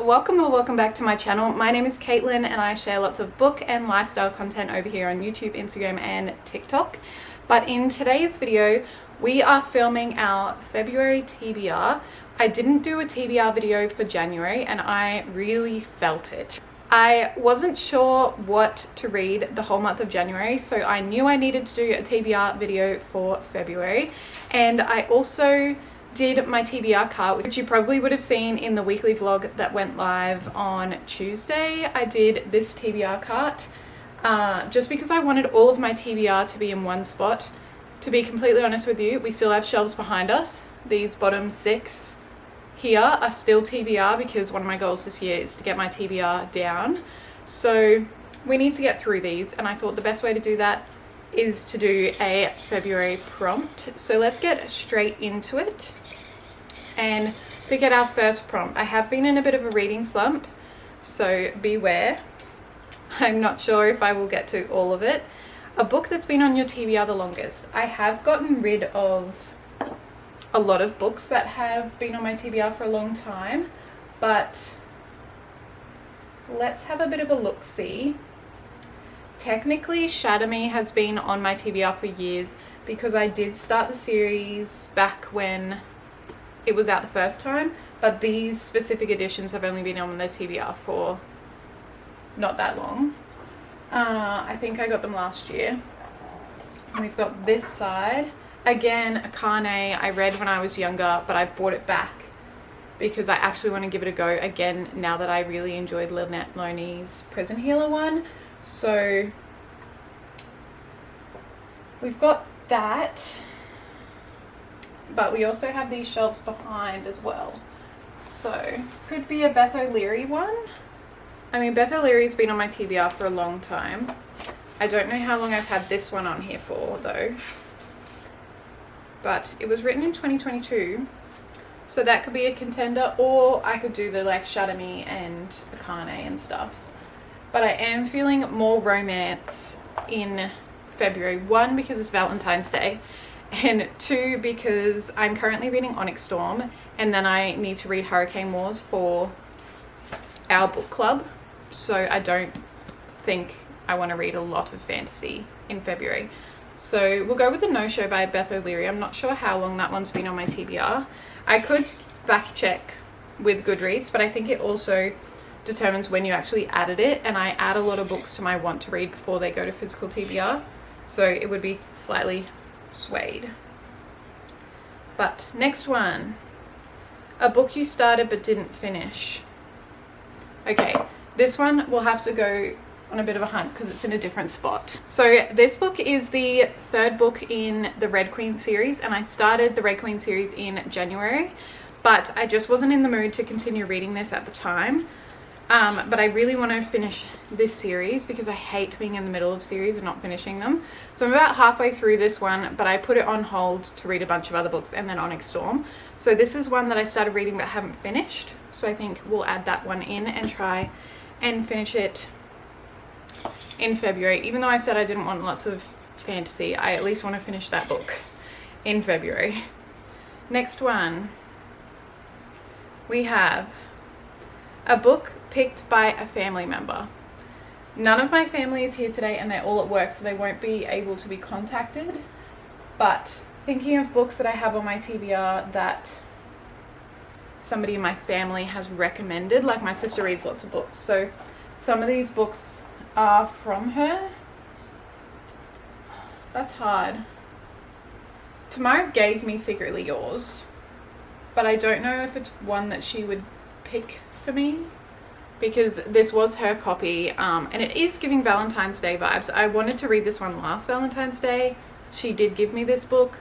welcome or welcome back to my channel. My name is Caitlin and I share lots of book and lifestyle content over here on YouTube, Instagram and TikTok. But in today's video, we are filming our February TBR. I didn't do a TBR video for January and I really felt it. I wasn't sure what to read the whole month of January, so I knew I needed to do a TBR video for February. And I also did my TBR cart, which you probably would have seen in the weekly vlog that went live on Tuesday. I did this TBR cart just because I wanted all of my TBR to be in one spot. To be completely honest with you, we still have shelves behind us. These bottom 6 here are still TBR because one of my goals this year is to get my TBR down. So we need to get through these, and I thought the best way to do that is to do a February prompt. So let's get straight into it and pick at our first prompt. I have been in a bit of a reading slump, so beware. I'm not sure if I will get to all of it. A book that's been on your TBR the longest. I have gotten rid of a lot of books that have been on my TBR for a long time, but let's have a bit of a look-see. Technically, Shatter Me has been on my TBR for years because I did start the series back when it was out the first time, but these specific editions have only been on the TBR for not that long. I think I got them last year. We've got this side. Again, a Carne I read when I was younger, but I've bought it back because I actually want to give it a go again now that I really enjoyed Lynette Loney's Prison Healer one. So we've got that, but we also have these shelves behind as well. So could be a Beth O'Leary one. I mean, Beth O'Leary's been on my TBR for a long time. I don't know how long I've had this one on here for though, but it was written in 2022. So that could be a contender, or I could do the like Shatter Me and Akane and stuff. But I am feeling more romance in February. 1, because it's Valentine's Day, and 2, because I'm currently reading Onyx Storm, and then I need to read Hurricane Wars for our book club. So I don't think I want to read a lot of fantasy in February. So we'll go with The No Show by Beth O'Leary. I'm not sure how long that one's been on my TBR. I could fact check with Goodreads, but I think it also determines when you actually added it, and I add a lot of books to my want to read before they go to physical TBR, so it would be slightly swayed. But next one, a book you started but didn't finish. Okay, this one will have to go on a bit of a hunt because it's in a different spot. So this book is the 3rd book in the Red Queen series, and I started the Red Queen series in January, but I just wasn't in the mood to continue reading this at the time. But I really want to finish this series because I hate being in the middle of series and not finishing them. So I'm about halfway through this one, but I put it on hold to read a bunch of other books and then Onyx Storm. So this is one that I started reading but haven't finished. So I think we'll add that one in and try and finish it in February. Even though I said I didn't want lots of fantasy, I at least want to finish that book in February. Next one, we have a book picked by a family member. None of my family is here today and they're all at work, so they won't be able to be contacted. But thinking of books that I have on my TBR that somebody in my family has recommended, like my sister reads lots of books, so some of these books are from her. That's hard. Tamara gave me Secretly Yours, but I don't know if it's one that she would pick for me because this was her copy, and it is giving Valentine's Day vibes. I wanted to read this one last Valentine's Day. She did give me this book,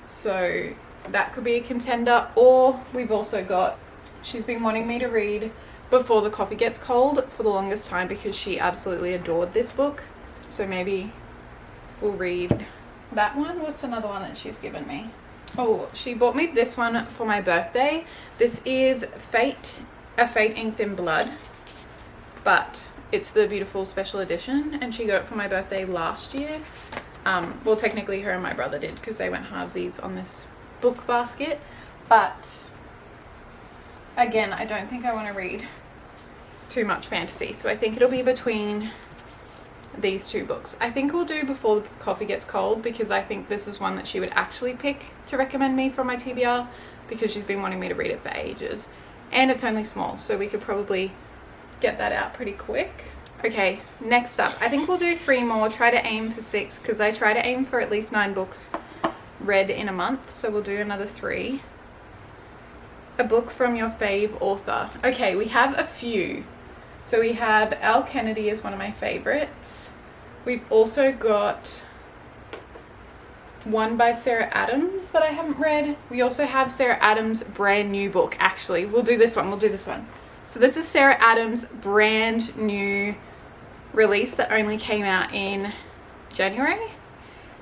so that could be a contender. Or we've also got, she's been wanting me to read Before the Coffee Gets Cold for the longest time because she absolutely adored this book, so maybe we'll read that one. What's another one that she's given me? Oh, she bought me this one for my birthday. This is Fate, A Fate Inked in Blood, but it's the beautiful special edition, and she got it for my birthday last year. Well, technically her and my brother did because they went halvesies on this book basket, but again, I don't think I want to read too much fantasy. So I think it'll be between these two books. I think we'll do Before the Coffee Gets Cold, because I think this is one that she would actually pick to recommend me from my TBR, because she's been wanting me to read it for ages. And it's only small, so we could probably get that out pretty quick. Okay, next up, I think we'll do 3 more, try to aim for 6, because I try to aim for at least 9 books read in a month, so we'll do another 3. A book from your fave author. Okay, we have a few. So we have Al Kennedy is one of my favorites. We've also got one by Sarah Adams that I haven't read. We also have Sarah Adams' brand new book. Actually, we'll do this one. So this is Sarah Adams' brand new release that only came out in January,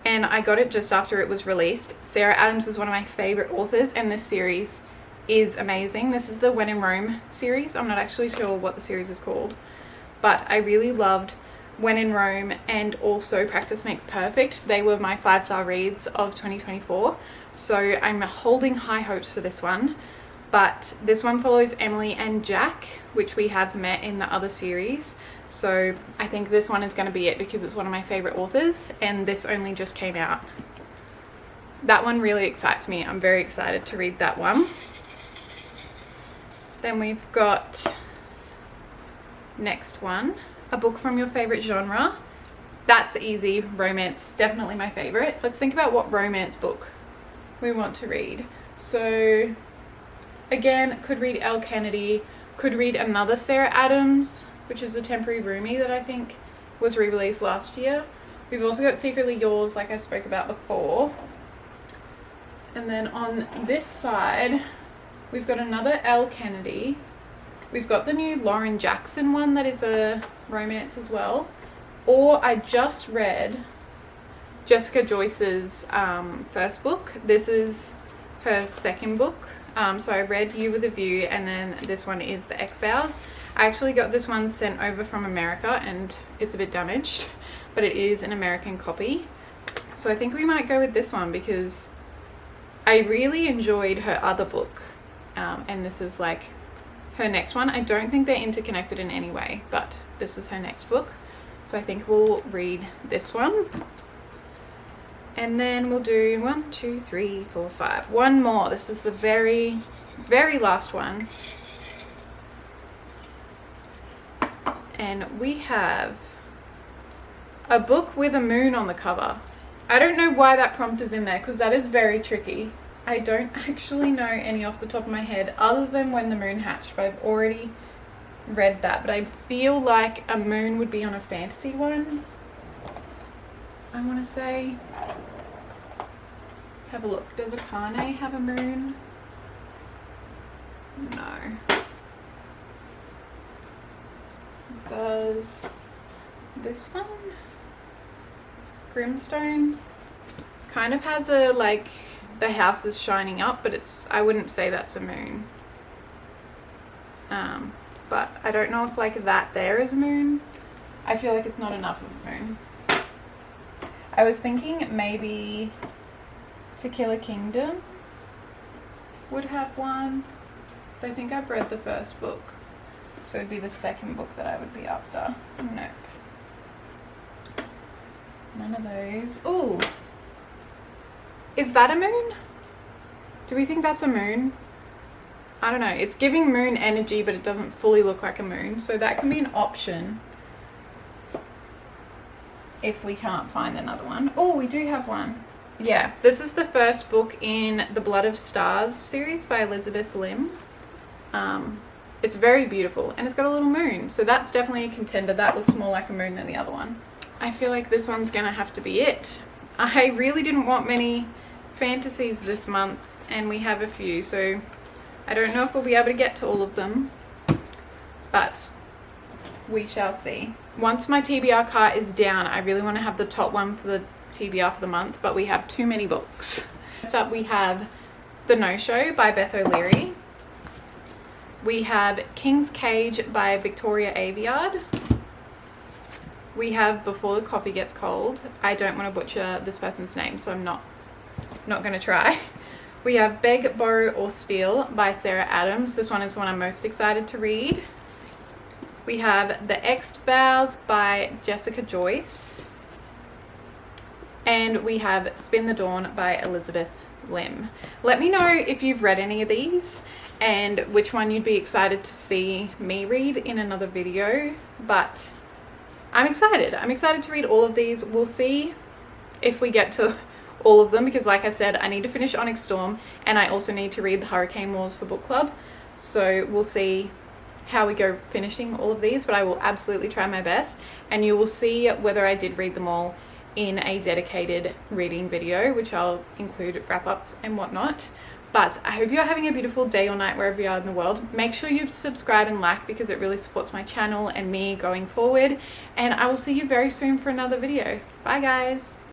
and I got it just after it was released. Sarah Adams is one of my favorite authors, and this series is amazing. This is the When in Rome series. I'm not actually sure what the series is called, but I really loved When in Rome and also Practice Makes Perfect. They were my 5-star reads of 2024, so I'm holding high hopes for this one. But this one follows Emily and Jack, which we have met in the other series, so I think this one is going to be it, because it's one of my favorite authors and this only just came out. That one really excites me. I'm very excited to read that one. Then we've got, next one, a book from your favorite genre. That's easy. Romance, definitely my favorite. Let's think about what romance book we want to read. So again, could read Al Kennedy, could read another Sarah Adams, which is The Temporary Roomie, that I think was re-released last year. We've also got Secretly Yours, like I spoke about before. And then on this side, we've got another Al Kennedy. We've got the new Lauren Jackson one that is a romance as well. Or I just read Jessica Joyce's first book. This is her second book. So I read You With a View, and then this one is The X-Files. I actually got this one sent over from America and it's a bit damaged, but it is an American copy. So I think we might go with this one, because I really enjoyed her other book. And this is like her next one. I don't think they're interconnected in any way, but this is her next book. So I think we'll read this one. And then we'll do 1, 2, 3, 4, 5. One more. This is the very, very last one. And we have a book with a moon on the cover. I don't know why that prompt is in there, because that is very tricky. I don't actually know any off the top of my head other than When the Moon Hatched, but I've already read that. But I feel like a moon would be on a fantasy one, I want to say. Let's have a look. Does Akane have a moon? No. Does this one? Grimstone kind of has a, like, the house is shining up, but it's, I wouldn't say that's a moon. But I don't know if like that there is a moon. I feel like it's not enough of a moon. I was thinking maybe To Kill a Kingdom would have one, but I think I've read the first book, so it'd be the second book that I would be after. Nope. None of those. Ooh. Is that a moon? Do we think that's a moon? I don't know. It's giving moon energy, but it doesn't fully look like a moon. So that can be an option if we can't find another one. Oh, we do have one. Yeah, this is the first book in the Blood of Stars series by Elizabeth Lim. It's very beautiful, and it's got a little moon. So that's definitely a contender. That looks more like a moon than the other one. I feel like this one's gonna have to be it. I really didn't want many fantasies this month, and we have a few, so I don't know if we'll be able to get to all of them, but we shall see. Once my TBR cart is down, I really want to have the top one for the TBR for the month, but we have too many books. Next up we have The No-Show by Beth O'Leary. We have King's Cage by Victoria Aveyard. We have Before the Coffee Gets Cold. I don't want to butcher this person's name, so I'm not going to try. We have Beg, Borrow or Steal by Sarah Adams. This one is one I'm most excited to read. We have The Exed Vows by Jessica Joyce. And we have Spin the Dawn by Elizabeth Lim. Let me know if you've read any of these and which one you'd be excited to see me read in another video. But I'm excited. I'm excited to read all of these. We'll see if we get to all of them, because like I said, I need to finish Onyx Storm and I also need to read the Hurricane Wars for book club. So we'll see how we go finishing all of these, but I will absolutely try my best, and you will see whether I did read them all in a dedicated reading video, which I'll include wrap-ups and whatnot. But I hope you're having a beautiful day or night wherever you are in the world. Make sure you subscribe and like, because it really supports my channel and me going forward, and I will see you very soon for another video. Bye guys.